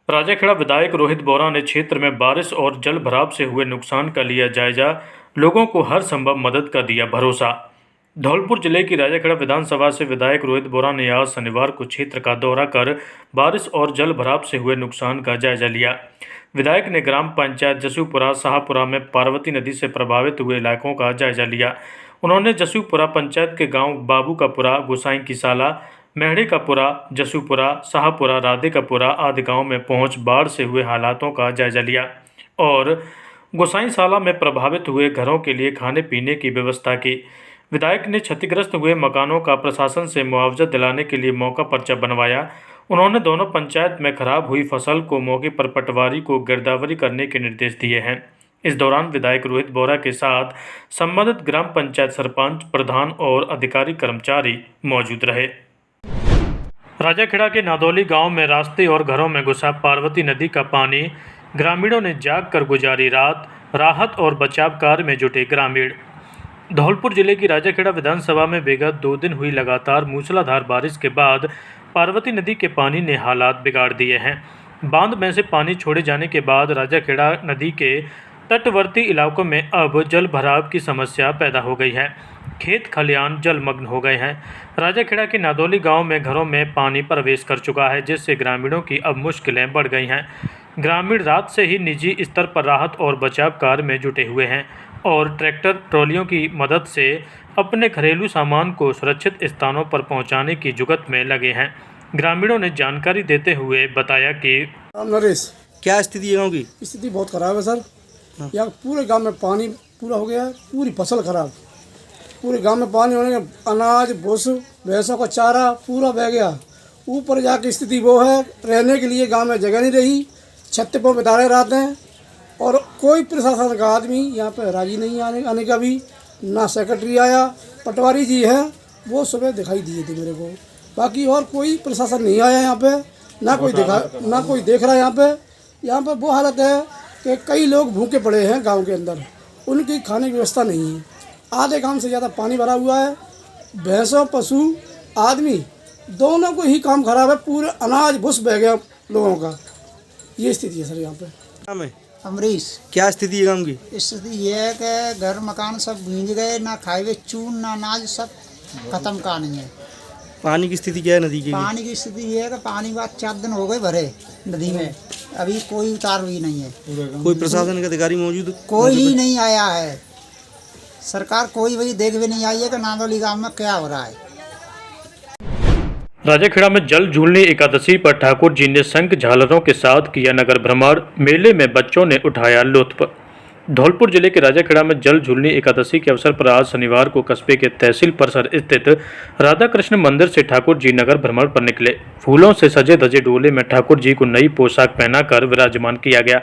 राजाखेड़ा विधायक रोहित बोरा ने क्षेत्र में बारिश और जल भराव से हुए नुकसान का लिया जायजा, लोगों को हर संभव मदद का दिया भरोसा। धौलपुर जिले की राजाखेड़ा विधानसभा से विधायक रोहित बोरा ने आज शनिवार को क्षेत्र का दौरा कर बारिश और जल भराव से हुए नुकसान का जायजा लिया। विधायक ने ग्राम पंचायत जसूपुरा शाहपुरा में पार्वती नदी से प्रभावित हुए इलाकों का जायजा लिया। उन्होंने जसूपुरा पंचायत के गांव बाबू का पुरा, गोसाई की साला, मेहड़े का पुरा, जसूपुरा, शाहपुरा, राधे का पुरा आदि गाँव में पहुंच बाढ़ से हुए हालातों का जायजा लिया और गोसाई साला में प्रभावित हुए घरों के लिए खाने पीने की व्यवस्था की। विधायक ने क्षतिग्रस्त हुए मकानों का प्रशासन से मुआवजा दिलाने के लिए मौका पर्चा बनवाया। उन्होंने दोनों पंचायत में खराब हुई फसल को मौके पर पटवारी को गिरदावरी करने के निर्देश दिए हैं। इस दौरान विधायक रोहित बोरा के साथ संबंधित ग्राम पंचायत सरपंच, प्रधान और अधिकारी कर्मचारी मौजूद रहे। राजाखेड़ा के नादौली गांव में रास्ते और घरों में घुसा पार्वती नदी का पानी। ग्रामीणों ने जाग कर गुजारी रात, राहत और बचाव कार्य में जुटे ग्रामीण। धौलपुर जिले की राजाखेड़ा विधानसभा में विगत 2 दिन हुई लगातार मूसलाधार बारिश के बाद पार्वती नदी के पानी ने हालात बिगाड़ दिए हैं। बांध में से पानी छोड़े जाने के बाद राजाखेड़ा नदी के तटवर्ती इलाकों में अब जल भराव की समस्या पैदा हो गई है। खेत खलिहान जलमग्न हो गए हैं। राजाखेड़ा के नादौली गांव में घरों में पानी प्रवेश कर चुका है, जिससे ग्रामीणों की अब मुश्किलें बढ़ गई हैं। ग्रामीण रात से ही निजी स्तर पर राहत और बचाव कार्य में जुटे हुए हैं और ट्रैक्टर ट्रॉलियों की मदद से अपने घरेलू सामान को सुरक्षित स्थानों पर पहुंचाने की जुगत में लगे हैं। ग्रामीणों ने जानकारी देते हुए बताया कि नरेश, क्या स्थिति है गाँव की? स्थिति बहुत खराब है सर। यहाँ पूरे गांव में पानी पूरा हो गया है, पूरी फसल खराब। पूरे गांव में पानी होने के अनाज, भूस, भैंसों का चारा पूरा बह गया। ऊपर जाके स्थिति वो है, रहने के लिए गांव में जगह नहीं रही, छत पर बिता रहे रात हैं और कोई प्रशासन का आदमी यहाँ पे राजी नहीं आने का भी। ना सेक्रेटरी आया, पटवारी जी हैं वो सुबह दिखाई दिए थे मेरे को, बाकी और कोई प्रशासन नहीं आया यहाँ पे, ना कोई देख रहा है। यहाँ पे वो हालत है कि कई लोग भूखे पड़े हैं गांव के अंदर, उनकी खाने की व्यवस्था नहीं है। आधे काम से ज़्यादा पानी भरा हुआ है। भैंसों, पशु, आदमी दोनों को ही काम खराब है। पूरे अनाज भूस बह गया लोगों का। ये स्थिति है सर यहाँ पे। नाम है अमरीश। क्या स्थिति है गाँव की? स्थिति ये है कि घर मकान सब भींज गए, ना खाए हुए चून ना अनाज, सब खत्म कहानी है। पानी की स्थिति क्या है नदी की? पानी की स्थिति ये है कि पानी बात 4 दिन हो गए भरे नदी में, अभी कोई उतार हुई नहीं है। कोई प्रशासन का अधिकारी मौजूद? कोई ही नहीं आया है। सरकार कोई वही देख भी नहीं आई है कि नादौली गाँव में क्या हो रहा है। राजाखेड़ा में जल झूलनी एकादशी पर ठाकुर जी ने शंख झालरों के साथ किया नगर भ्रमण। मेले में बच्चों ने उठाया लुत्फ। धौलपुर जिले के राजाखेड़ा में जल झूलनी एकादशी के अवसर पर आज शनिवार को कस्बे के तहसील परिसर स्थित राधा कृष्ण मंदिर से ठाकुर जी नगर भ्रमण पर निकले। फूलों से सजे धजे डोले में ठाकुर जी को नई पोशाक पहनाकर विराजमान किया गया।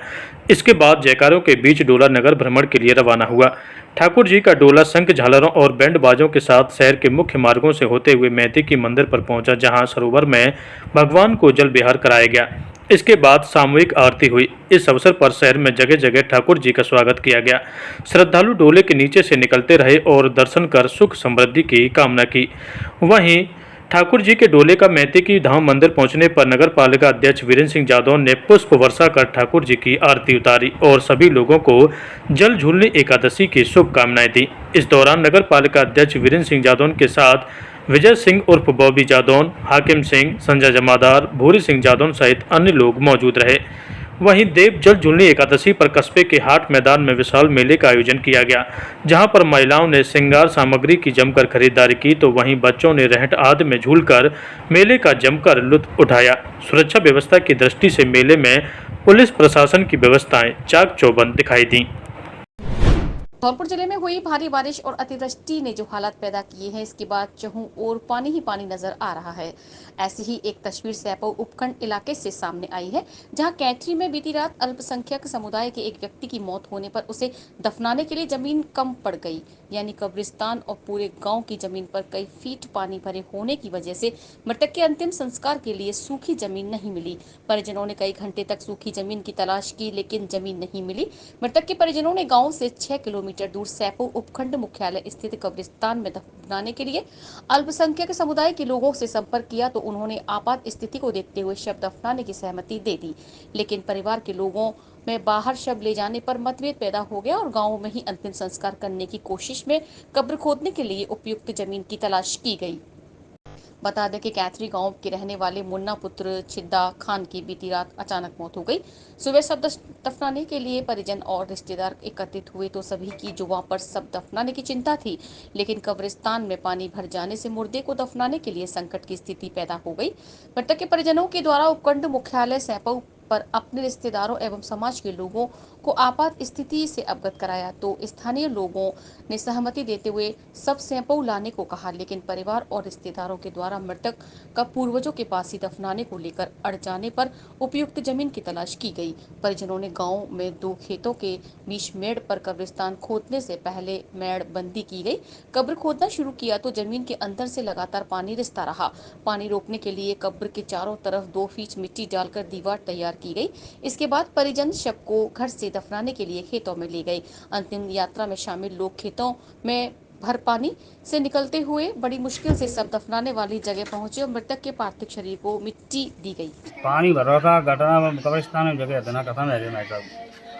इसके बाद जयकारों के बीच डोला नगर भ्रमण के लिए रवाना हुआ। ठाकुर जी का डोला शंख झालरों और बैंड बाजों के साथ शहर के मुख्य मार्गों से होते हुए मैती की मंदिर पर पहुंचा, जहां सरोवर में भगवान को जल विहार कराया गया। इसके बाद सामूहिक आरती हुई। इस अवसर पर शहर में जगह जगह ठाकुर जी का स्वागत किया गया। श्रद्धालु डोले के नीचे से निकलते रहे और दर्शन कर सुख समृद्धि की कामना की। वहीं ठाकुर जी के डोले का मैती की धाम मंदिर पहुंचने पर नगर पालिका अध्यक्ष वीरेंद्र सिंह जादौन ने पुष्प वर्षा कर ठाकुर जी की आरती उतारी और सभी लोगों को जल झूलनी एकादशी की शुभकामनाएं दी। इस दौरान नगर पालिका अध्यक्ष वीरेंद्र सिंह जादौन के साथ विजय सिंह उर्फ बॉबी जादौन, हाकिम सिंह, संजय जमादार, भूरी सिंह जादौन सहित अन्य लोग मौजूद रहे। वहीं देव जल झूलनी एकादशी पर कस्बे के हाट मैदान में विशाल मेले का आयोजन किया गया, जहां पर महिलाओं ने श्रृंगार सामग्री की जमकर खरीदारी की, तो वहीं बच्चों ने रहट आदि में झूलकर मेले का जमकर लुत्फ उठाया। सुरक्षा व्यवस्था की दृष्टि से मेले में पुलिस प्रशासन की व्यवस्थाएं चाक चौबंद दिखाई दी। धौलपुर जिले में हुई भारी बारिश और अतिवृष्टि ने जो हालात पैदा किए हैं, इसके बाद चहुं ओर पानी ही पानी नजर आ रहा है। ऐसी ही एक तस्वीर सैपो उपखंड इलाके से सामने आई है, जहां कैंथरी में बीती रात अल्पसंख्यक समुदाय के एक व्यक्ति की मौत होने पर उसे दफनाने के लिए जमीन कम पड़ गई, यानी कब्रिस्तान, और पूरे गांव की जमीन पर कई फीट पानी भरे होने की वजह से मृतक के अंतिम संस्कार के लिए सूखी जमीन नहीं मिली। परिजनों ने कई घंटे तक सूखी जमीन की तलाश की, लेकिन जमीन नहीं मिली। मृतक के परिजनों ने गाँव से 6 किलोमीटर किलोमीटर दूर सैपो उपखंड मुख्यालय स्थित कब्रिस्तान में दफनाने के लिए अल्पसंख्यक समुदाय के लोगों से संपर्क किया तो उन्होंने आपात स्थिति को देखते हुए शव दफनाने की सहमति दे दी, लेकिन परिवार के लोगों में बाहर शव ले जाने पर मतभेद पैदा हो गया और गाँव में ही अंतिम संस्कार करने की कोशिश में कब्र खोदने के लिए उपयुक्त जमीन की तलाश की गई। बता दें कि कैथरी गांव के रहने वाले मुन्ना पुत्र छिद्दा खान की बीती रात अचानक मौत हो गई। सुबह शव दफनाने के लिए परिजन और रिश्तेदार एकत्रित हुए तो सभी की जुबां पर शव दफनाने की चिंता थी, लेकिन कब्रिस्तान में पानी भर जाने से मुर्दे को दफनाने के लिए संकट की स्थिति पैदा हो गई। मृतक के परिजनों के द्वारा उपखंड मुख्यालय सैपऊ पर अपने रिश्तेदारों एवं समाज के लोगों को आपात स्थिति से अवगत कराया तो स्थानीय लोगों ने सहमति देते हुए सब सैपऊ लाने को कहा, लेकिन परिवार और रिश्तेदारों के द्वारा मृतक का पूर्वजों के पास ही दफनाने को लेकर अड़ जाने पर उपयुक्त जमीन की तलाश की गई। परिजनों ने गांव में 2 खेतों के बीच मेड़ पर कब्रिस्तान खोदने से पहले मेड़ बंदी की गई। कब्र खोदना शुरू किया तो जमीन के अंदर से लगातार पानी रिसता रहा। पानी रोकने के लिए कब्र के चारों तरफ 2 फीट मिट्टी डालकर दीवार तैयार की गई। इसके बाद परिजन शव को घर से दफनाने के लिए खेतों में ले गए। अंतिम यात्रा में शामिल लोग खेतों में भर पानी से निकलते हुए बड़ी मुश्किल से शव दफनाने वाली जगह पहुंचे और मृतक के पार्थिव शरीर को मिट्टी दी गई। पानी भर रहा था घटना में कब्रिस्तान में जगह इतना खत्म है भाई साहब।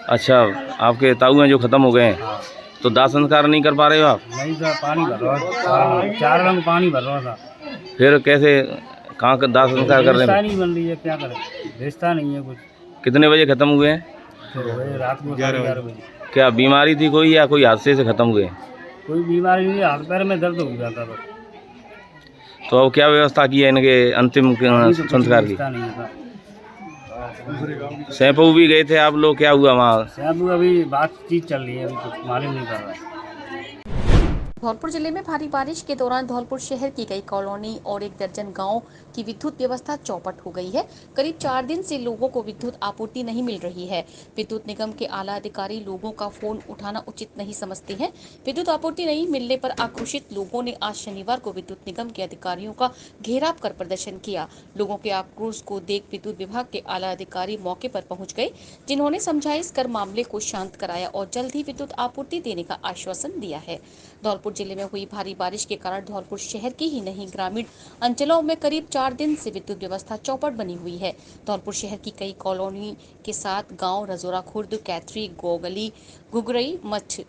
अच्छा, आपके ताऊ हैं जो खत्म हो गए हैं, हाँ। तो दाह संस्कार नहीं कर पा रहे हो आप? नहीं था, पानी भर रहा था, 4 रंग पानी भर रहा था। फिर कैसे कहाँ का दाह संस्कार कर रहे रिश्ता हैं? नहीं बन रही है, क्या करें, रिश्ता नहीं है कुछ। कितने बजे खत्म हुए हैं? फिर वही रात को 11 बजे। क्या बीमारी थी कोई या कोई हादसे से खत्म हुए? कोई बीमारी नहीं, हाथ पैर में दर्द हो जाता बस। तो अब क्या व्यवस्था की है इनके अंतिम संस्कार की? रिश्ता नहीं था। सैपऊ भी गए थे आप लोग, क्या हुआ वहाँ? सब अभी बातचीत चल रही है, अभी कुछ मालूम नहीं कर रहा है। धौलपुर जिले में भारी बारिश के दौरान धौलपुर शहर की कई कॉलोनी और 1 दर्जन गांव की विद्युत व्यवस्था चौपट हो गई है। करीब 4 दिन से लोगों को विद्युत आपूर्ति नहीं मिल रही है। विद्युत निगम के आला अधिकारी लोगों का फोन उठाना उचित नहीं समझते हैं। विद्युत आपूर्ति नहीं मिलने पर आक्रोशित लोगों ने आज शनिवार को विद्युत निगम के अधिकारियों का घेराव कर प्रदर्शन किया। लोगों के आक्रोश को देख विद्युत विभाग के आला अधिकारी मौके पर पहुंच गए, जिन्होंने समझाइश कर मामले को शांत कराया और जल्द ही विद्युत आपूर्ति देने का आश्वासन दिया है। धौलपुर जिले में हुई भारी बारिश के कारण धौलपुर शहर की ही नहीं ग्रामीण अंचलों में करीब 4 दिन से विद्युत व्यवस्था चौपट बनी हुई है। धौलपुर शहर की कई कॉलोनी के साथ गांव रजोरा खुर्द, कैथरी, गोगली, घुघरई, मठ,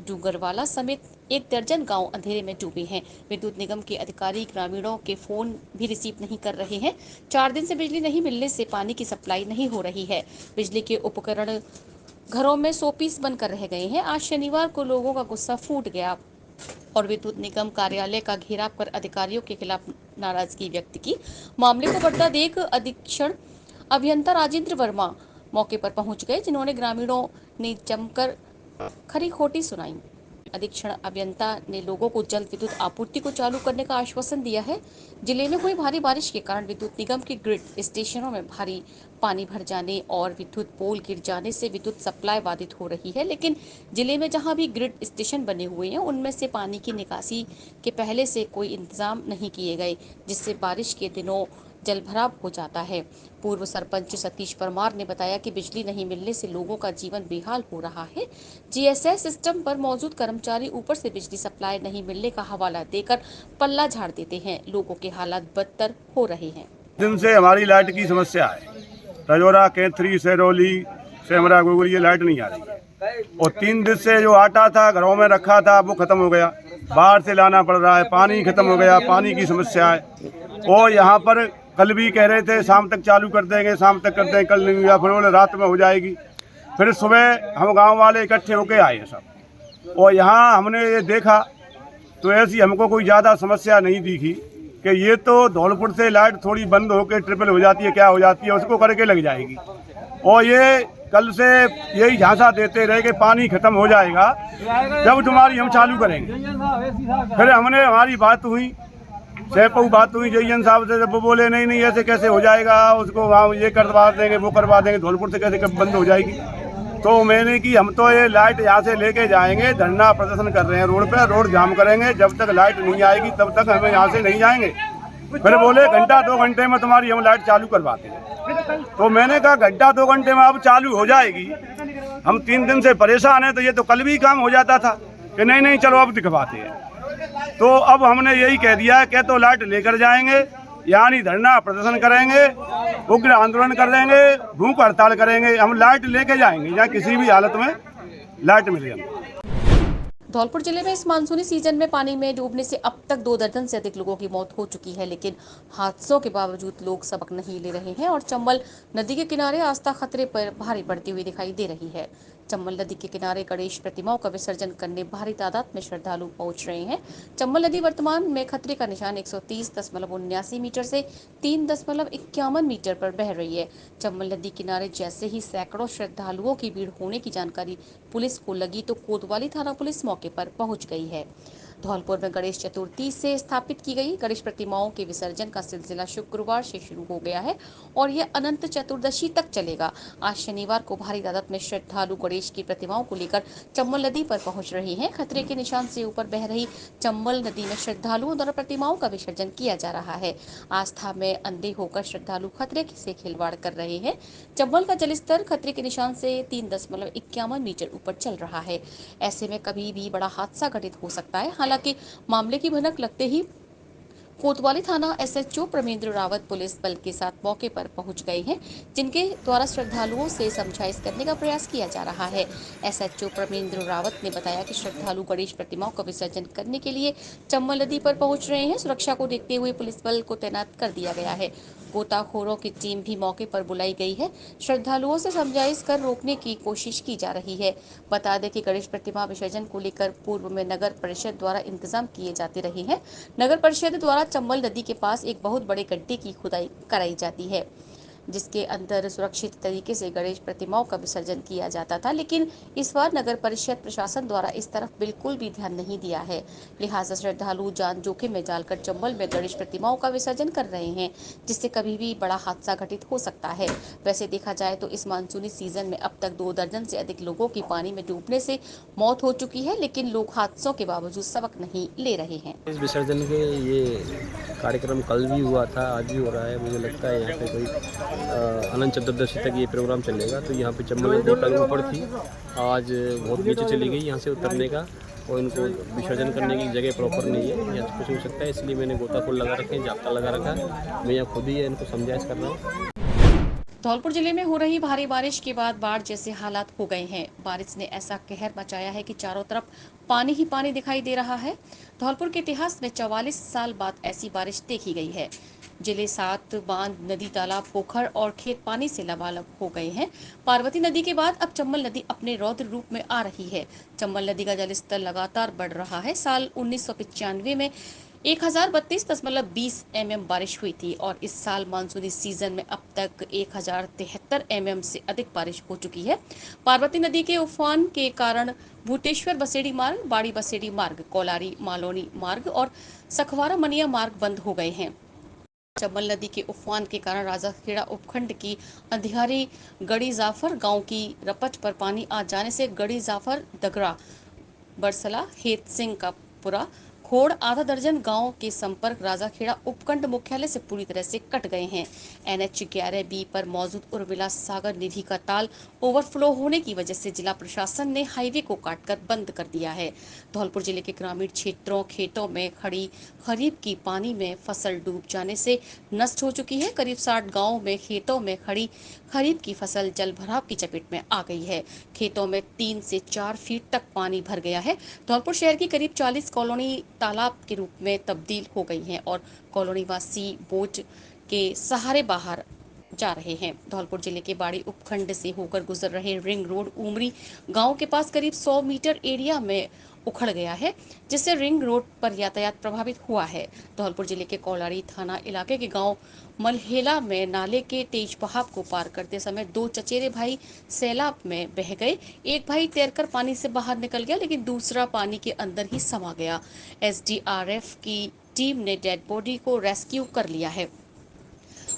डूंगरवाला समेत 1 दर्जन गांव अंधेरे में डूबे हैं। विद्युत निगम के अधिकारी ग्रामीणों के फोन भी रिसीव नहीं कर रहे हैं। 4 दिन से बिजली नहीं मिलने से पानी की सप्लाई नहीं हो रही है। बिजली के उपकरण घरों में शोपीस बनकर रह गए हैं। आज शनिवार को लोगों का गुस्सा फूट गया और विद्युत निगम कार्यालय का घेराव कर अधिकारियों के खिलाफ नाराजगी व्यक्त की। मामले को बढ़ता देख अधीक्षण अभियंता राजेंद्र वर्मा मौके पर पहुंच गए, जिन्होंने ग्रामीणों ने जमकर खरी खोटी सुनाई। अधीक्षण अभियंता ने लोगों को जल्द विद्युत आपूर्ति को चालू करने का आश्वासन दिया है। जिले में हुई भारी बारिश के कारण विद्युत निगम के ग्रिड स्टेशनों में भारी पानी भर जाने और विद्युत पोल गिर जाने से विद्युत सप्लाई बाधित हो रही है, लेकिन जिले में जहां भी ग्रिड स्टेशन बने हुए हैं उनमें से पानी की निकासी के पहले से कोई इंतजाम नहीं किए गए, जिससे बारिश के दिनों जलभराव हो जाता है। पूर्व सरपंच सतीश परमार ने बताया कि बिजली नहीं मिलने से लोगों का जीवन बेहाल हो रहा है। जीएसएस सिस्टम पर मौजूद कर्मचारी ऊपर से बिजली सप्लाई नहीं मिलने का हवाला देकर पल्ला झाड़ देते हैं। लोगों के हालात बदतर हो रहे हैं। दिन से हमारी लाइट की समस्या है। रजौरा, कैथरी, सेरोली, सेमरा, गुगरी ये लाइट नहीं आ रही है और 3 दिन से जो आटा था घरों में रखा था वो खत्म हो गया, बाहर से लाना पड़ रहा है। पानी खत्म हो गया, पानी की समस्या है। और यहाँ पर कल भी कह रहे थे शाम तक चालू कर देंगे, शाम तक कर देंगे, कल नहीं हुआ, फिर बोले रात में हो जाएगी। फिर सुबह हम गांव वाले इकट्ठे होके आए सब और यहाँ हमने ये देखा तो ऐसी हमको कोई ज़्यादा समस्या नहीं दिखी कि ये तो धौलपुर से लाइट थोड़ी बंद होकर ट्रिपल हो जाती है, क्या हो जाती है, उसको करके लग जाएगी। और ये कल से यही झांसा देते रहे कि पानी खत्म हो जाएगा जब तुम्हारी हम चालू करेंगे। फिर हमने हमारी बात हुई, सैपऊ बात हुई जयन साहब से, वो बोले नहीं ऐसे कैसे हो जाएगा, उसको वहाँ ये करवा देंगे, वो करवा देंगे, धौलपुर से कैसे बंद हो जाएगी। तो मैंने कि हम तो ये लाइट यहाँ से लेके जाएंगे, धरना प्रदर्शन कर रहे हैं रोड पे, रोड जाम करेंगे, जब तक लाइट नहीं आएगी तब तक हमें यहाँ से नहीं जाएंगे। फिर बोले घंटा 2 घंटे में तुम्हारी हम लाइट चालू करवाते हैं। तो मैंने कहा घंटा 2 घंटे में अब चालू हो जाएगी हम 3 दिन से परेशान हैं, तो ये तो कल भी काम हो जाता था कि नहीं चलो अब दिखवाते हैं। तो अब हमने यही कह दिया है कि तो लाइट लेकर जाएंगे, यानी धरना प्रदर्शन करेंगे, उग्र आंदोलन करेंगे, भूख हड़ताल करेंगे। हम लाइट लेके जाएंगे या किसी भी हालत में लाइट मिले हमें। धौलपुर जिले में इस मानसूनी सीजन में पानी में डूबने से अब तक 2 दर्जन से अधिक लोगों की मौत हो चुकी है, लेकिन हादसों के बावजूद लोग सबक नहीं ले रहे हैं और चंबल नदी के किनारे आस्था खतरे पर भारी बढ़ती हुई दिखाई दे रही है। चंबल नदी के किनारे गणेश प्रतिमाओं का विसर्जन करने भारी तादाद में श्रद्धालु पहुंच रहे हैं। चंबल नदी वर्तमान में खतरे का निशान 130.79 मीटर से 3.51 मीटर पर बह रही है। चंबल नदी किनारे जैसे ही सैकड़ों श्रद्धालुओं की भीड़ होने की जानकारी पुलिस को लगी तो कोतवाली थाना पुलिस मौके पर पहुंच गई है। धौलपुर में गणेश चतुर्थी से स्थापित की गई गणेश प्रतिमाओं के विसर्जन का सिलसिला शुक्रवार से शुरू हो गया है और यह अनंत चतुर्दशी तक चलेगा। आज शनिवार को भारी तादाद में श्रद्धालु गणेश की प्रतिमाओं को लेकर चंबल नदी पर पहुंच रहे हैं। खतरे के निशान से ऊपर बह रही चंबल नदी में श्रद्धालुओं द्वारा प्रतिमाओं का विसर्जन किया जा रहा है। आस्था में अंधे होकर श्रद्धालु खतरे से खिलवाड़ कर रहे हैं। चंबल का जलस्तर खतरे के निशान से 3.51 मीटर ऊपर चल रहा है। ऐसे में कभी भी बड़ा हादसा घटित हो सकता है। हालांकि मामले की भनक लगते ही कोतवाली थाना एसएचओ प्रमेंद्र रावत पुलिस बल के साथ मौके पर पहुंच गए हैं, जिनके द्वारा श्रद्धालुओं से समझाइश करने का प्रयास किया जा रहा है। एसएचओ प्रमेंद्र रावत ने बताया कि श्रद्धालु गणेश प्रतिमाओं का विसर्जन करने के लिए चंबल नदी पर पहुंच रहे हैं। सुरक्षा को देखते हुए पुलिस बल को तैनात कर दिया गया है। गोताखोरों की टीम भी मौके पर बुलाई गई है। श्रद्धालुओं से समझाइश कर रोकने की कोशिश की जा रही है। बता दें कि गणेश प्रतिमा विसर्जन को लेकर पूर्व में नगर परिषद द्वारा इंतजाम किए जाते रहे हैं। नगर परिषद द्वारा चंबल नदी के पास एक बहुत बड़े गड्ढे की खुदाई कराई जाती है, जिसके अंदर सुरक्षित तरीके से गणेश प्रतिमाओं का विसर्जन किया जाता था, लेकिन इस बार नगर परिषद प्रशासन द्वारा इस तरफ बिल्कुल भी ध्यान नहीं दिया है। लिहाजा श्रद्धालु जान जोखिम में डालकर चंबल में गणेश प्रतिमाओं का विसर्जन कर रहे हैं, जिससे कभी भी बड़ा हादसा घटित हो सकता है। वैसे देखा जाए तो इस मानसूनी सीजन में अब तक 2 दर्जन से अधिक लोगों की पानी में डूबने से मौत हो चुकी है, लेकिन लोग हादसों के बावजूद सबक नहीं ले रहे हैं। इस विसर्जन के ये कार्यक्रम कल भी हुआ था, आज भी हो रहा है। मुझे लगता है यहाँ पे कोई अनंत चतुर्दशी तक ये प्रोग्राम चलेगा। तो यहाँ पे चंबल नदी कल ऊपर थी, आज बहुत नीचे चली गई। यहाँ से उतरने का और इनको विसर्जन करने की जगह प्रॉपर नहीं है, यहाँ कुछ हो सकता है। इसलिए मैंने गोताखोर लगा रखे हैं, जाप्ता लगा रखा है। मैं यहाँ खुद ही इनको समझाइश कर रहा हूँ। धौलपुर जिले में हो रही भारी बारिश के बाद बाढ़ जैसे हालात हो गए हैं। बारिश ने ऐसा कहर मचाया है कि चारों तरफ पानी ही पानी दिखाई दे रहा है। धौलपुर के इतिहास में 44 साल बाद ऐसी बारिश देखी गई है। जिले 7 बांध, नदी, तालाब, पोखर और खेत पानी से लबालब हो गए हैं। पार्वती नदी के बाद अब चंबल नदी अपने रौद्र रूप में आ रही है। चंबल नदी का जलस्तर लगातार बढ़ रहा है। साल 1995 में 1032.20 mm बारिश हुई थी और इस साल मानसूनी सीजन में अब तक 1073 mm से अधिक बारिश हो चुकी है। पार्वती नदी के उफान के कारण भूतेश्वर बसेड़ी मार्ग, बाड़ी बसेड़ी मार्ग, कोलारी मालोनी मार्ग और सखवारा मनिया मार्ग बंद हो गए हैं। चंबल नदी के उफान के कारण राजाखेड़ा उपखंड की अंधियारी गड़ी जाफर गांव की रपट पर पानी आ जाने से गड़ी जाफर, दगरा, बरसला, हेत सिंह का पुरा, खोड़ आधा दर्जन गांव के संपर्क राजाखेड़ा उपखंड मुख्यालय से पूरी तरह से कट गए हैं। NH 11B पर मौजूद उर्मिला सागर निधि का ताल ओवरफ्लो होने की वजह से जिला प्रशासन ने हाईवे को काटकर बंद कर दिया है। धौलपुर जिले के ग्रामीण क्षेत्रों खेतों में खड़ी खरीफ की पानी में फसल डूब जाने से नष्ट हो चुकी है। करीब 60 गाँव में खेतों में खड़ी खरीफ की फसल जल भराव की चपेट में आ गई है। खेतों में 3 से 4 फीट तक पानी भर गया है। धौलपुर शहर की करीब 40 कॉलोनी तालाब के रूप में तब्दील हो गई हैं और कॉलोनी वासी बोट के सहारे बाहर जा रहे हैं। धौलपुर जिले के बाड़ी उपखंड से होकर गुजर रहे रिंग रोड उमरी गांव के पास करीब 100 मीटर एरिया में उखड़ गया है, जिससे रिंग रोड पर यातायात प्रभावित हुआ है। धौलपुर जिले के कोलारी थाना इलाके के गांव मलहेला में नाले के तेज बहाव को पार करते समय 2 चचेरे भाई सैलाब में बह गए। एक भाई तैरकर पानी से बाहर निकल गया, लेकिन दूसरा पानी के अंदर ही समा गया। SDRF की टीम ने डेड बॉडी को रेस्क्यू कर लिया है।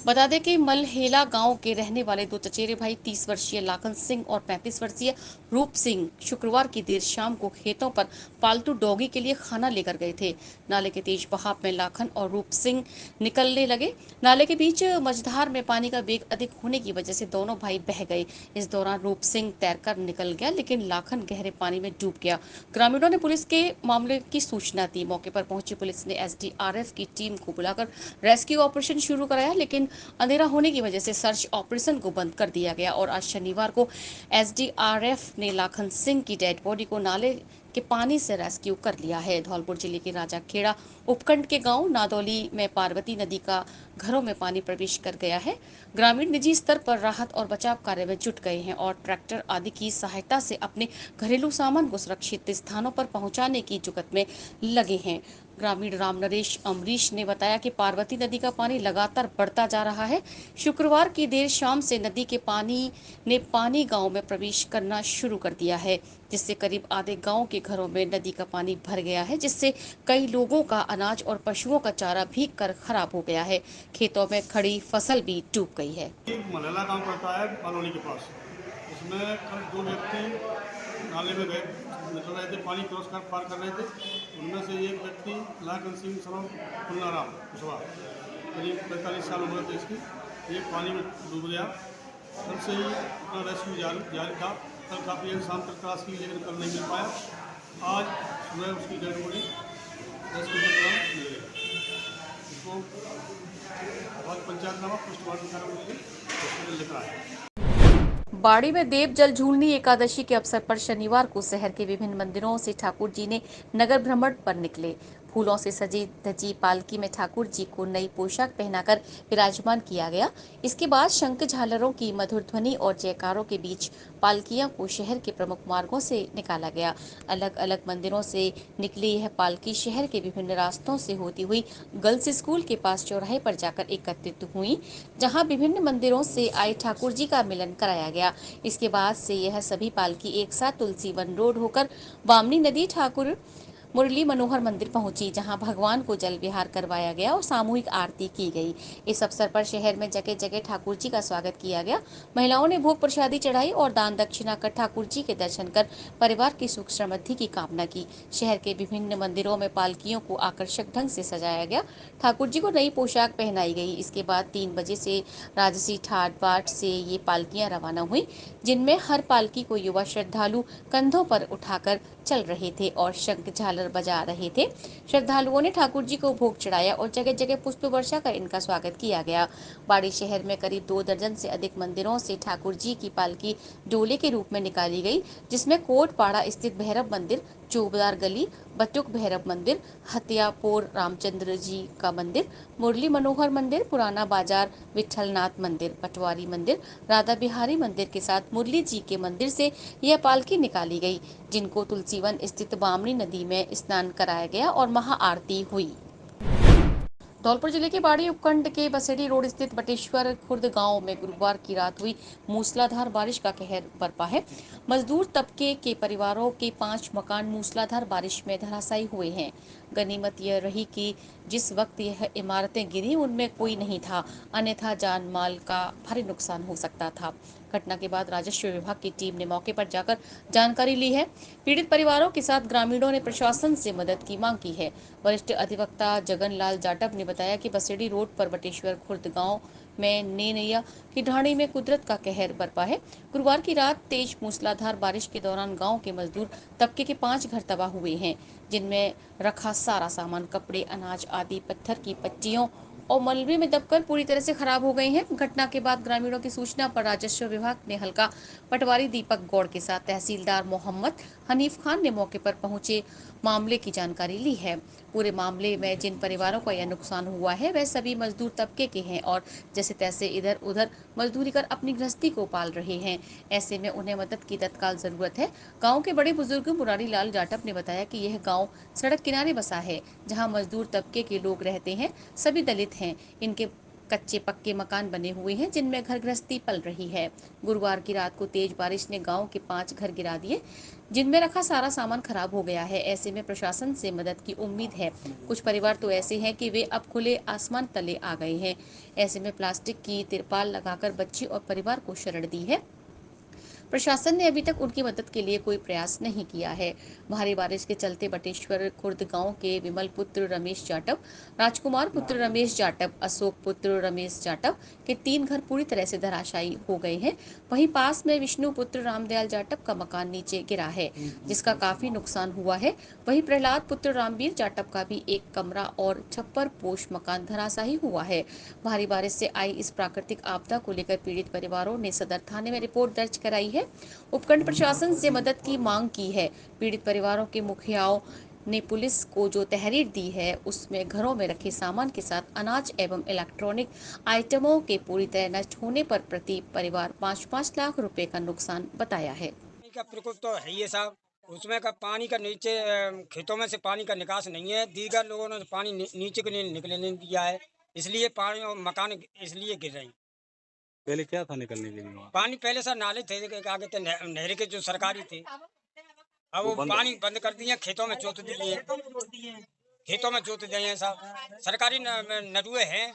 बता दें कि मलहेला गांव के रहने वाले दो चचेरे भाई 30 वर्षीय लाखन सिंह और 35 वर्षीय रूप सिंह शुक्रवार की देर शाम को खेतों पर पालतू डॉगी के लिए खाना लेकर गए थे। नाले के तेज बहाव में लाखन और रूप सिंह निकलने लगे। नाले के बीच मझधार में पानी का वेग अधिक होने की वजह से दोनों भाई बह गए। इस दौरान रूप सिंह तैरकर निकल गया, लेकिन लाखन गहरे पानी में डूब गया। ग्रामीणों ने पुलिस के मामले की सूचना दी। मौके पर पहुंची पुलिस ने एसडीआरएफ की टीम को बुलाकर रेस्क्यू ऑपरेशन शुरू कराया, लेकिन अंधेरा होने की वजह से सर्च ऑपरेशन को बंद कर दिया गया और आज शनिवार को एसडीआरएफ ने लाखन सिंह की डेड बॉडी को नाले के पानी से रेस्क्यू कर लिया है। धौलपुर जिले के राजाखेड़ा उपखंड के गांव नादौली में पार्वती नदी का घरों में पानी प्रवेश कर गया है। ग्रामीण निजी स्तर पर राहत और बचाव कार्य में जुट गए हैं और ट्रैक्टर आदि की सहायता से अपने घरेलू सामान को सुरक्षित स्थानों पर पहुंचाने की जुगत में लगे हैं। ग्रामीण राम नरेश अमरीश ने बताया कि पार्वती नदी का पानी लगातार बढ़ता जा रहा है। शुक्रवार की देर शाम से नदी के पानी गांव में प्रवेश करना शुरू कर दिया है, जिससे करीब आधे गांव के घरों में नदी का पानी भर गया है, जिससे कई लोगों का अनाज और पशुओं का चारा भीग कर खराब हो गया है। खेतों में खड़ी फसल भी डूब गई है। मलहला गांव पड़ता है बालोली के पास। उसमें कल दो व्यक्ति नाले में गए निकल रहे थे, पानी क्रॉस कर पार कर रहे थे। उनमें से एक व्यक्ति लाखन सिंह सरों खुलनाराम कुशवाहा, करीब 45 साल उम्र थी इसकी, ये पानी में डूब गया। कल से ही अपना रेस्क्यू जारी था। कल काफ़ी शाम तक तलाश की, लेकिन कल नहीं मिल पाया। आज सुबह उसकी डेड बॉडी रेस्क्यू के दौरान मिल गई। इसको आज पंचायतनामा पोस्टमार्टम कराने के लिए हॉस्पिटल लेकर आए। बाड़ी में देव जल झूलनी एकादशी के अवसर पर शनिवार को शहर के विभिन्न मंदिरों से ठाकुर जी ने नगर भ्रमण पर निकले। फूलों से सजी धजी पालकी में ठाकुर जी को नई पोशाक पहनाकर विराजमान किया गया। इसके बाद शंख झालरों की मधुर ध्वनि और जयकारों के बीच पालकियां को शहर के प्रमुख मार्गों से निकाला गया। अलग अलग मंदिरों से निकली यह पालकी शहर के विभिन्न रास्तों से होती हुई गर्ल्स स्कूल के पास चौराहे पर जाकर एकत्रित हुई, जहां विभिन्न मंदिरों से आए ठाकुर जी का मिलन कराया गया। इसके बाद से यह सभी पालकी एक साथ तुलसी वन रोड होकर बामनी नदी ठाकुर मुरली मनोहर मंदिर पहुंची, जहां भगवान को जल विहार करवाया गया और सामूहिक आरती की गई। इस अवसर पर शहर में जगह जगह ठाकुर जी का स्वागत किया गया। महिलाओं ने भोग प्रसादी चढ़ाई और दान दक्षिणा कर ठाकुर जी के दर्शन कर परिवार की सुख समृद्धि की कामना की। शहर के विभिन्न मंदिरों में पालकियों को आकर्षक ढंग से सजाया गया। ठाकुर जी को नई पोशाक पहनाई गई। इसके बाद 3 बजे से राजसी ठाट बाट से ये पालकियां रवाना हुई, जिनमें हर पालकी को युवा श्रद्धालु कंधों पर उठाकर चल रहे थे और शंख झालर बजा रहे थे। श्रद्धालुओं ने ठाकुर जी को भोग चढ़ाया और जगह जगह पुष्प वर्षा कर इनका स्वागत किया गया। बाड़ी शहर में करीब 2 दर्जन से अधिक मंदिरों से ठाकुर जी की पालकी डोले के रूप में निकाली गई, जिसमें कोटपाड़ा स्थित भैरव मंदिर, चौबदार गली, बटुक भैरव मंदिर, हथियापुर रामचंद्र जी का मंदिर, मुरली मनोहर मंदिर, पुराना बाजार विठलनाथ मंदिर, पटवारी मंदिर, राधा बिहारी मंदिर के साथ मुरली जी के मंदिर से यह पालकी निकाली गई, जिनको तुलसीवन स्थित बामनी नदी में स्नान कराया गया और महाआरती हुई। धौलपुर जिले के बाड़ी उपखंड के बसेड़ी रोड स्थित बटेश्वर खुर्द गांव में गुरुवार की रात हुई मूसलाधार बारिश का कहर बरपा है। मजदूर तबके के परिवारों के 5 मकान मूसलाधार बारिश में धराशायी हुए हैं। गनीमत यह रही कि जिस वक्त यह इमारतें गिरी उनमें कोई नहीं था, अन्यथा जान माल का भारी नुकसान हो सकता था। घटना के बाद राजस्व विभाग की टीम ने मौके पर जाकर जानकारी ली है। पीड़ित परिवारों के साथ ग्रामीणों ने प्रशासन से मदद की मांग की है। वरिष्ठ अधिवक्ता जगनलाल जाटव ने बताया कि बसेड़ी रोड पर बटेश्वर खुर्द गांव में नेनैया की ढाणी में कुदरत का कहर बरपा है। गुरुवार की रात तेज मूसलाधार बारिश के दौरान गांव के मजदूर तबके के 5 घर तबाह हुए हैं, जिनमें रखा सारा सामान, कपड़े, अनाज आदि पत्थर की पट्टियों और मलबे में दबकर पूरी तरह से खराब हो गए हैं। घटना के बाद ग्रामीणों की सूचना पर राजस्व विभाग ने हल्का पटवारी दीपक गौड़ के साथ तहसीलदार मोहम्मद हनीफ खान ने मौके पर पहुंचे मामले की जानकारी ली है। पूरे मामले में जिन परिवारों को यह नुकसान हुआ है वह सभी मजदूर तबके के हैं और जैसे तैसे इधर उधर मजदूरी कर अपनी गृहस्थी को पाल रहे हैं। ऐसे में उन्हें मदद की तत्काल जरूरत है। गाँव के बड़े बुजुर्ग मुरारी लाल जाटव ने बताया कि यह गाँव सड़क किनारे बसा है, जहाँ मजदूर तबके के लोग रहते हैं। सभी दलित हैं। इनके कच्चे पक्के मकान बने हुए हैं जिनमें घर गृहस्थी पल रही है। गुरुवार की रात को तेज बारिश ने गांव के 5 घर गिरा दिए, जिनमें रखा सारा सामान खराब हो गया है। ऐसे में प्रशासन से मदद की उम्मीद है। कुछ परिवार तो ऐसे हैं कि वे अब खुले आसमान तले आ गए हैं। ऐसे में प्लास्टिक की तिरपाल लगाकर बच्चे और परिवार को शरण दी है। प्रशासन ने अभी तक उनकी मदद के लिए कोई प्रयास नहीं किया है। भारी बारिश के चलते बटेश्वर खुर्द गांव के विमल पुत्र रमेश जाटव, राजकुमार पुत्र रमेश जाटव, अशोक पुत्र रमेश जाटव के 3 घर पूरी तरह से धराशायी हो गए हैं। वहीं पास में विष्णु पुत्र रामदयाल जाटव का मकान नीचे गिरा है, जिसका काफी नुकसान हुआ है। वहीं प्रहलाद पुत्र रामवीर जाटव का भी एक कमरा और छप्पर पोश मकान धराशायी हुआ है। भारी बारिश से आई इस प्राकृतिक आपदा को लेकर पीड़ित परिवारों ने सदर थाने में रिपोर्ट दर्ज कराई है। उपखंड प्रशासन से मदद की मांग की है। पीड़ित परिवारों के मुखियाओं ने पुलिस को जो तहरीर दी है उसमें घरों में रखे सामान के साथ अनाज एवं इलेक्ट्रॉनिक आइटमों के पूरी तरह नष्ट होने पर प्रति परिवार 5-5 लाख रुपए का नुकसान बताया है। पानी का प्रकोप तो है ही साहब, उसमें का पानी का नीचे खेतों में से पानी का निकास नहीं है। दीगर लोगों ने पानी नीचे को नहीं निकलने नहीं दिया है, इसलिए पानी और मकान इसलिए गिर रहे हैं। पहले क्या था निकलने के लिए? पानी पहले सर नाले थे, आगे थे नहर के जो सरकारी थे, अब वो पानी बंद कर दिए। खेतों में जोत दिए, खेतों में जोत दिए साहब। सरकारी नडुए हैं,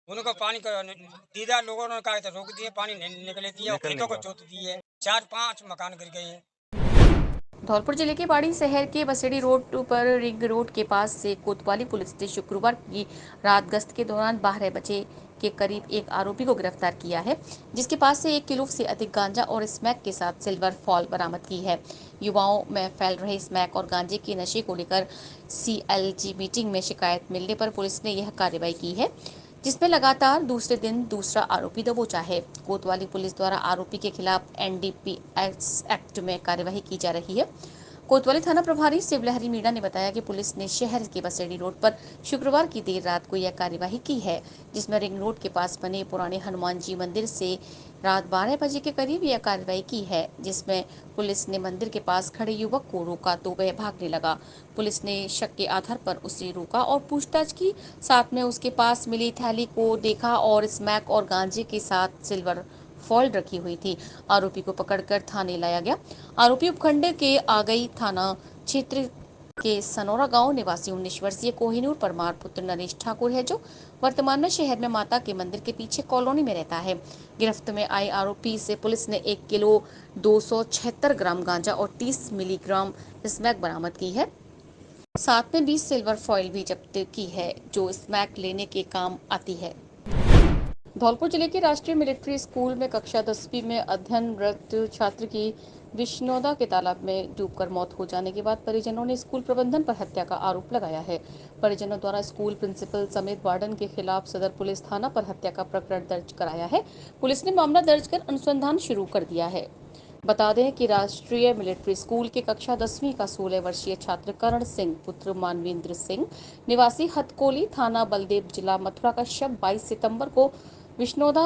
उनको पानी का दीदा लोगों ने कहा रोक दिए, पानी नहीं निकले दिए, खेतों को जोत दिए। 4-5 मकान गिर गए हैं। धौलपुर जिले के बाड़ी शहर के बसेड़ी रोड पर रिंग रोड के पास से कोतवाली पुलिस ने शुक्रवार की रात गश्त के दौरान 12 बजे के करीब एक आरोपी को गिरफ्तार किया है, जिसके पास से 1 किलो से अधिक गांजा और स्मैक के साथ सिल्वर फॉल बरामद की है। युवाओं में फैल रहे स्मैक और गांजे के नशे को लेकर CLG मीटिंग में शिकायत मिलने पर पुलिस ने यह कार्रवाई की है, जिसमें लगातार दूसरे दिन दूसरा आरोपी दबोचा है। कोतवाली पुलिस द्वारा आरोपी के खिलाफ NDPS एक्ट में कार्यवाही की जा रही है। कोतवाली थाना प्रभारी शिवलहरी मीणा ने बताया कि पुलिस ने शहर के बसेड़ी रोड पर शुक्रवार की देर रात को यह कार्यवाही की है, जिसमें रिंग रोड के पास बने पुराने हनुमान जी मंदिर से रात 12 बजे के करीब यह कार्रवाई की है, जिसमें पुलिस ने मंदिर के पास खड़े युवक को रोका तो वह भागने लगा। पुलिस ने शक के आधार पर उसे रोका और पूछताछ की। साथ में उसके पास मिली थैली को देखा और स्मैक और गांजे के साथ सिल्वर फॉल रखी हुई थी। आरोपी को पकड़कर थाने लाया गया। आरोपी उपखंड के आगई थाना क्षेत्र के सनौरा गांव निवासी 19 वर्षीय कोहिनूर परमार पुत्र नरेश ठाकुर है, जो वर्तमान में शहर में माता के मंदिर के पीछे कॉलोनी में रहता है। गिरफ्त में आए आरोपी से पुलिस ने 1 किलो 276 ग्राम गांजा और 30 मिलीग्राम स्मैक बरामद की है। साथ में 20 सिल्वर फॉइल भी जब्त की है, जो स्मैक लेने के काम आती है। धौलपुर जिले के राष्ट्रीय मिलिट्री स्कूल में कक्षा 10वीं में अध्ययनरत छात्र की विष्णोदा के तालाब में डूबकर मौत हो जाने के बाद परिजनों ने स्कूल प्रबंधन पर हत्या का आरोप लगाया है। परिजनों द्वारा स्कूल प्रिंसिपल समेत वार्डन के खिलाफ सदर पुलिस थाना पर हत्या का प्रकरण दर्ज कराया है। पुलिस ने मामला दर्ज कर अनुसंधान शुरू कर दिया है। बता दें कि राष्ट्रीय मिलिट्री स्कूल के कक्षा 10वीं का 16 वर्षीय छात्र करण सिंह पुत्र मानवेंद्र सिंह निवासी हथकोली थाना बलदेव जिला मथुरा का शव 22 सितंबर को विष्णोदा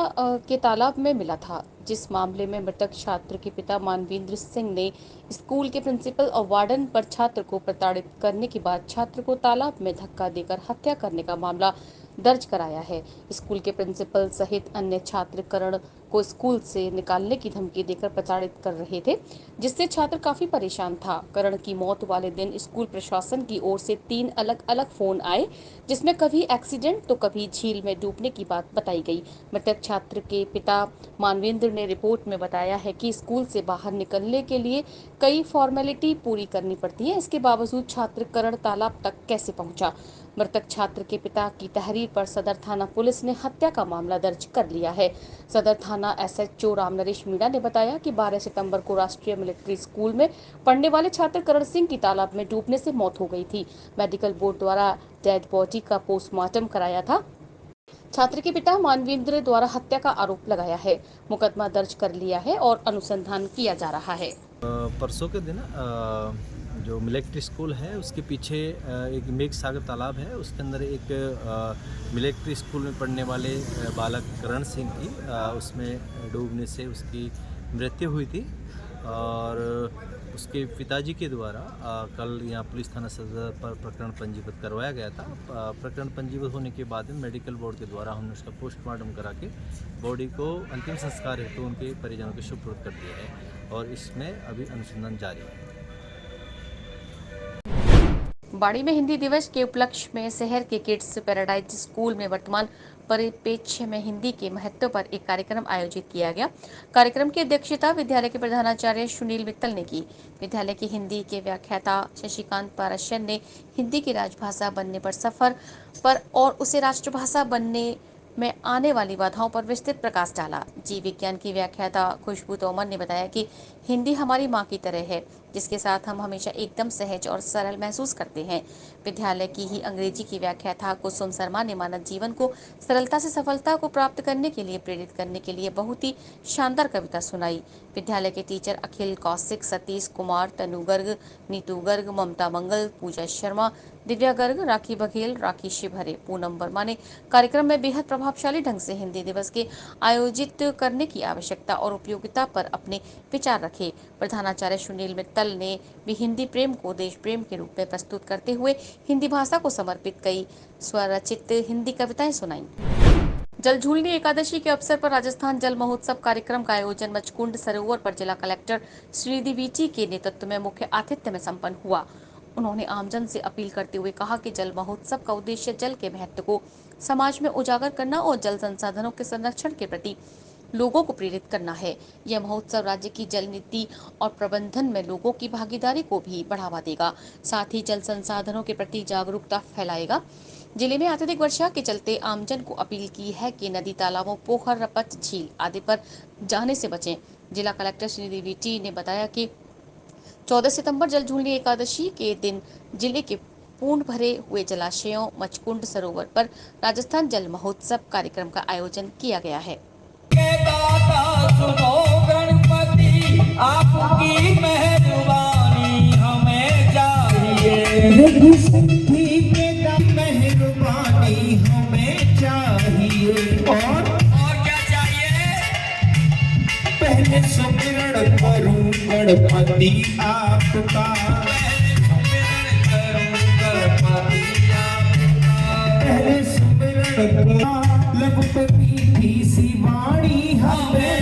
के तालाब में मिला था, जिस मामले में मृतक छात्र के पिता मानवेंद्र सिंह ने स्कूल के प्रिंसिपल और वार्डन पर छात्र को प्रताड़ित करने के बाद छात्र को तालाब में धक्का देकर हत्या करने का मामला दर्ज कराया है। स्कूल के प्रिंसिपल सहित अन्य छात्र करण को स्कूल से निकालने की धमकी देकर प्रताड़ित कर रहे थे, जिससे छात्र काफी परेशान था। करण की मौत वाले दिन स्कूल प्रशासन की ओर से 3 अलग-अलग फोन आए, जिसमें कभी एक्सीडेंट तो कभी झील में डूबने की बात बताई गई। मृतक छात्र के पिता मानवेंद्र ने रिपोर्ट में बताया है कि स्कूल से बाहर निकलने के लिए कई फॉर्मेलिटी पूरी करनी पड़ती है, इसके बावजूद छात्र करण तालाब तक कैसे पहुंचा। मृतक छात्र के पिता की तहरीर पर सदर थाना पुलिस ने हत्या का मामला दर्ज कर लिया है। सदर थाना SHO रामनरेश मीणा ने बताया कि 12 सितंबर को राष्ट्रीय मिलिट्री स्कूल में पढ़ने वाले छात्र करण सिंह की तालाब में डूबने से मौत हो गई थी। मेडिकल बोर्ड द्वारा डेड बॉडी का पोस्टमार्टम कराया था। छात्र के पिता मानवेंद्र द्वारा हत्या का आरोप लगाया है। मुकदमा दर्ज कर लिया है और अनुसंधान किया जा रहा है। परसों के दिन जो मिलिट्री स्कूल है उसके पीछे एक मेघ सागर तालाब है, उसके अंदर एक मिलिट्री स्कूल में पढ़ने वाले बालक करण सिंह की उसमें डूबने से उसकी मृत्यु हुई थी और उसके पिताजी के द्वारा कल यहाँ पुलिस थाना सदर पर प्रकरण पंजीबद्ध करवाया गया था। प्रकरण पंजीबद्ध होने के बाद में मेडिकल बोर्ड के द्वारा हमने उसका पोस्टमार्टम करा के बॉडी को अंतिम संस्कार हेतु उनके परिजनों के सुपुर्द कर दिया है और इसमें अभी अनुसंधान जारी है। बाड़ी में हिंदी दिवस के उपलक्ष्य में शहर के किड्स पैराडाइज स्कूल में वर्तमान परिप्रेक्ष्य में हिंदी के महत्व पर एक कार्यक्रम आयोजित किया गया। कार्यक्रम की अध्यक्षता विद्यालय के प्रधानाचार्य सुनील मित्तल ने की। विद्यालय की हिंदी के व्याख्याता शशिकांत पाराशर ने हिंदी की राजभाषा बनने पर सफर पर और उसे राष्ट्रभाषा बनने में आने वाली बाधाओं पर विस्तृत प्रकाश डाला। जीव विज्ञान की व्याख्याता खुशबू तोमर ने बताया कि हिंदी हमारी माँ की तरह है, जिसके साथ हम हमेशा एकदम सहज और सरल महसूस करते हैं। विद्यालय की ही अंग्रेजी की व्याख्याता कुसुम शर्मा ने मानव जीवन को सरलता से सफलता को प्राप्त करने के लिए प्रेरित करने के लिए बहुत ही शानदार कविता सुनाई। विद्यालय के टीचर अखिल कौशिक, सतीश कुमार, तनु गर्ग, नीतू गर्ग, ममता मंगल, पूजा शर्मा, दिव्या गर्ग, राखी बघेल, राखी शिवहरे, पूनम वर्मा ने कार्यक्रम में बेहद प्रभावशाली ढंग से हिंदी दिवस के आयोजित करने की आवश्यकता और उपयोगिता पर अपने विचार रखे। प्रधानाचार्य सुनील मित्तल ने भी हिंदी प्रेम को देश प्रेम के रूप में प्रस्तुत करते हुए हिंदी भाषा को समर्पित कई स्वरचित हिंदी कविताएं सुनाई। जल झूलनी एकादशी के अवसर पर राजस्थान जल महोत्सव कार्यक्रम का आयोजन मचकुंड सरोवर पर जिला कलेक्टर श्रीनिधि वीटी के नेतृत्व में मुख्य आतिथ्य में संपन्न हुआ। उन्होंने आमजन से अपील करते हुए कहा कि जल महोत्सव का उद्देश्य जल के महत्व को समाज में उजागर करना और जल संसाधनों के संरक्षण के प्रति लोगों को प्रेरित करना है। यह महोत्सव राज्य की जल नीति और प्रबंधन में लोगों की भागीदारी को भी बढ़ावा देगा, साथ ही जल संसाधनों के प्रति जागरूकता फैलाएगा। जिले में अत्यधिक वर्षा के चलते आमजन को अपील की है कि नदी, तालाबों, पोखर, रपच, झील आदि पर जाने से बचें। जिला कलेक्टर श्रीनिधि वीटी ने बताया कि 14 सितंबर जल झूलनी एकादशी के दिन जिले के पूर्ण भरे हुए जलाशयों मचकुंड सरोवर पर राजस्थान जल महोत्सव कार्यक्रम का आयोजन किया गया है। आपकी मेहरबानी हमें चाहिए, मेहरबानी हमें चाहिए और क्या चाहिए? पहले सुमिरन करूं गणपति आपका, पहले सुमिरन करूं लघुपति की सी वाणी हमें